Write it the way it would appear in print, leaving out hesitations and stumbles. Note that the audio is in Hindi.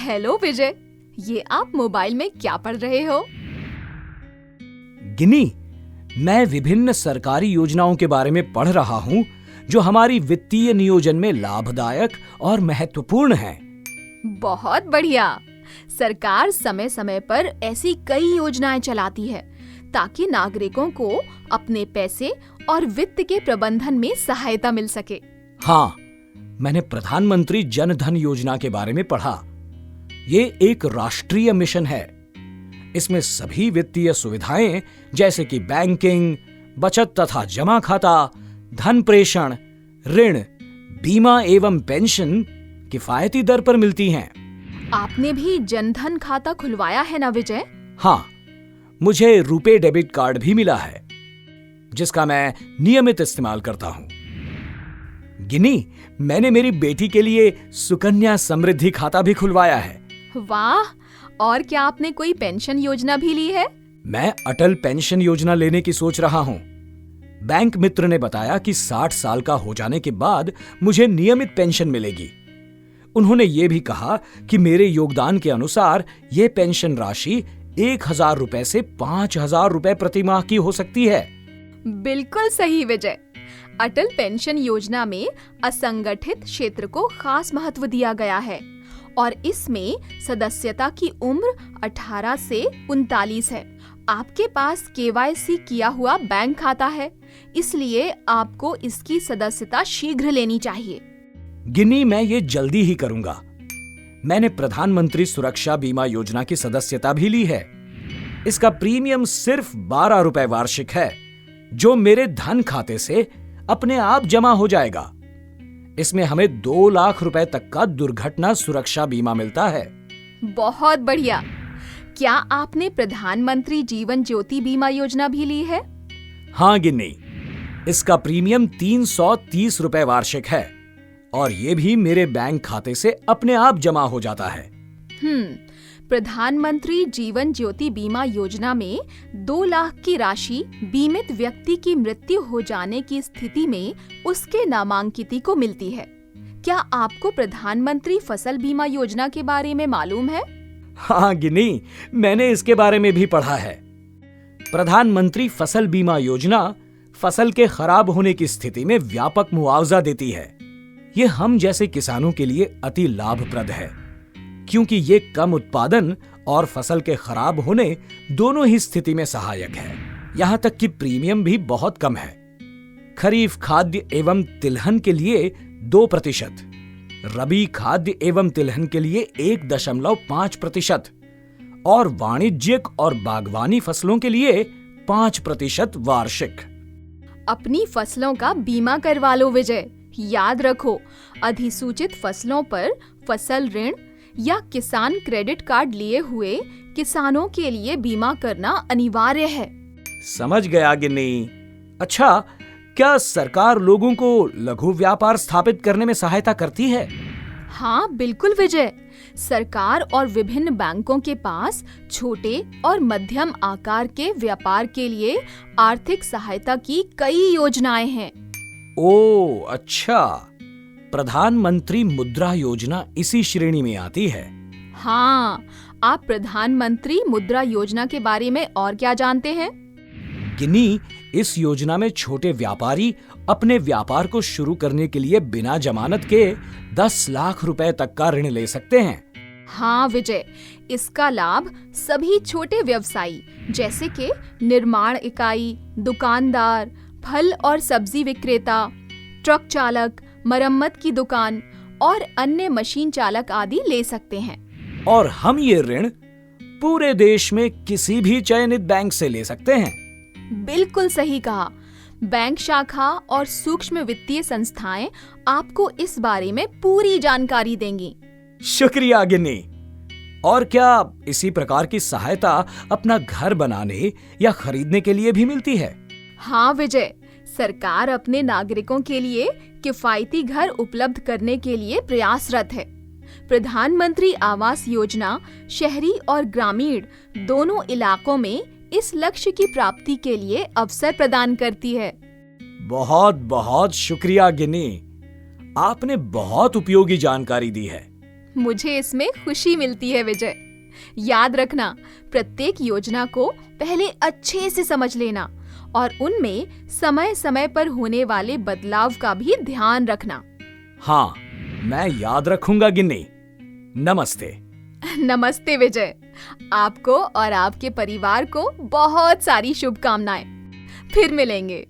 हेलो विजय, ये आप मोबाइल में क्या पढ़ रहे हो? गिनी, मैं विभिन्न सरकारी योजनाओं के बारे में पढ़ रहा हूँ जो हमारी वित्तीय नियोजन में लाभदायक और महत्वपूर्ण हैं। बहुत बढ़िया। सरकार समय समय पर ऐसी कई योजनाएं चलाती है ताकि नागरिकों को अपने पैसे और वित्त के प्रबंधन में सहायता मिल सके। हाँ, मैंने प्रधानमंत्री जन धन योजना के बारे में पढ़ा। ये एक राष्ट्रीय मिशन है। इसमें सभी वित्तीय सुविधाएं जैसे कि बैंकिंग, बचत तथा जमा खाता, धन प्रेषण, ऋण, बीमा एवं पेंशन किफायती दर पर मिलती हैं। आपने भी जनधन खाता खुलवाया है ना विजय? हाँ, मुझे रुपे डेबिट कार्ड भी मिला है जिसका मैं नियमित इस्तेमाल करता हूँ। गिनी, मैंने मेरी बेटी के लिए सुकन्या समृद्धि खाता भी खुलवाया है। वाह! और क्या आपने कोई पेंशन योजना भी ली है? मैं अटल पेंशन योजना लेने की सोच रहा हूँ। बैंक मित्र ने बताया कि 60 साल का हो जाने के बाद मुझे नियमित पेंशन मिलेगी। उन्होंने ये भी कहा कि मेरे योगदान के अनुसार ये पेंशन राशि 1000 रुपए से 5000 रुपए प्रति माह की हो सकती है। बिल्कुल सही विजय। अटल पेंशन योजना में असंगठित क्षेत्र को खास महत्व दिया गया है और इसमें सदस्यता की उम्र 18 से 39 है। आपके पास KYC किया हुआ बैंक खाता है, इसलिए आपको इसकी सदस्यता शीघ्र लेनी चाहिए। गिनी, मैं ये जल्दी ही करूंगा। मैंने प्रधानमंत्री सुरक्षा बीमा योजना की सदस्यता भी ली है। इसका प्रीमियम सिर्फ 12 रुपए वार्षिक है, जो मेरे धन खाते से अपने आप जमा हो जाएगा। इसमें हमें 2 लाख रुपए तक का दुर्घटना सुरक्षा बीमा मिलता है। बहुत बढ़िया। क्या आपने प्रधानमंत्री जीवन ज्योति बीमा योजना भी ली है? हाँ गिन्नी, इसका प्रीमियम 330 रुपए वार्षिक है और ये भी मेरे बैंक खाते से अपने आप जमा हो जाता है। प्रधानमंत्री जीवन ज्योति बीमा योजना में 2 लाख की राशि बीमित व्यक्ति की मृत्यु हो जाने की स्थिति में उसके नामांकित को मिलती है। क्या आपको प्रधानमंत्री फसल बीमा योजना के बारे में मालूम है? हाँ गिनी, मैंने इसके बारे में भी पढ़ा है। प्रधानमंत्री फसल बीमा योजना फसल के खराब होने की स्थिति में व्यापक मुआवजा देती है। ये हम जैसे किसानों के लिए अति लाभप्रद है, क्योंकि ये कम उत्पादन और फसल के खराब होने दोनों ही स्थिति में सहायक है। यहाँ तक कि प्रीमियम भी बहुत कम है। खरीफ खाद्य एवं तिलहन के लिए 2%, रबी खाद्य एवं तिलहन के लिए 1.5% और वाणिज्यिक और बागवानी फसलों के लिए 5% वार्षिक। अपनी फसलों का बीमा करवा लो विजय। याद रखो, अधिसूचित फसलों पर फसल ऋण या किसान क्रेडिट कार्ड लिए हुए किसानों के लिए बीमा करना अनिवार्य है। समझ गया गिन्नी। अच्छा, क्या सरकार लोगों को लघु व्यापार स्थापित करने में सहायता करती है? हाँ बिल्कुल विजय। सरकार और विभिन्न बैंकों के पास छोटे और मध्यम आकार के व्यापार के लिए आर्थिक सहायता की कई योजनाएं हैं। ओह अच्छा, प्रधानमंत्री मुद्रा योजना इसी श्रेणी में आती है। हाँ, आप प्रधानमंत्री मुद्रा योजना के बारे में और क्या जानते हैं? गिनी, इस योजना में छोटे व्यापारी अपने व्यापार को शुरू करने के लिए बिना जमानत के 10 लाख रुपए तक का ऋण ले सकते हैं। हाँ विजय, इसका लाभ सभी छोटे व्यवसायी जैसे कि निर्माण इकाई, दुकानदार, फल और सब्जी विक्रेता, ट्रक चालक, मरम्मत की दुकान और अन्य मशीन चालक आदि ले सकते हैं। और हम ये ऋण पूरे देश में किसी भी चयनित बैंक से ले सकते हैं। बिल्कुल सही कहा। बैंक शाखा और सूक्ष्म वित्तीय संस्थाएं आपको इस बारे में पूरी जानकारी देंगी। शुक्रिया गिन्नी। और क्या इसी प्रकार की सहायता अपना घर बनाने या खरीदने के लिए भी मिलती है? हाँ विजय, सरकार अपने नागरिकों के लिए किफायती घर उपलब्ध करने के लिए प्रयासरत है। प्रधानमंत्री आवास योजना शहरी और ग्रामीण दोनों इलाकों में इस लक्ष्य की प्राप्ति के लिए अवसर प्रदान करती है। बहुत बहुत शुक्रिया गिनी, आपने बहुत उपयोगी जानकारी दी है। मुझे इसमें खुशी मिलती है विजय। याद रखना, प्रत्येक योजना को पहले अच्छे से समझ लेना और उनमें समय समय पर होने वाले बदलाव का भी ध्यान रखना। हाँ, मैं याद रखूंगा गिन्नी। नमस्ते। नमस्ते विजय। आपको और आपके परिवार को बहुत सारी शुभकामनाएं। फिर मिलेंगे।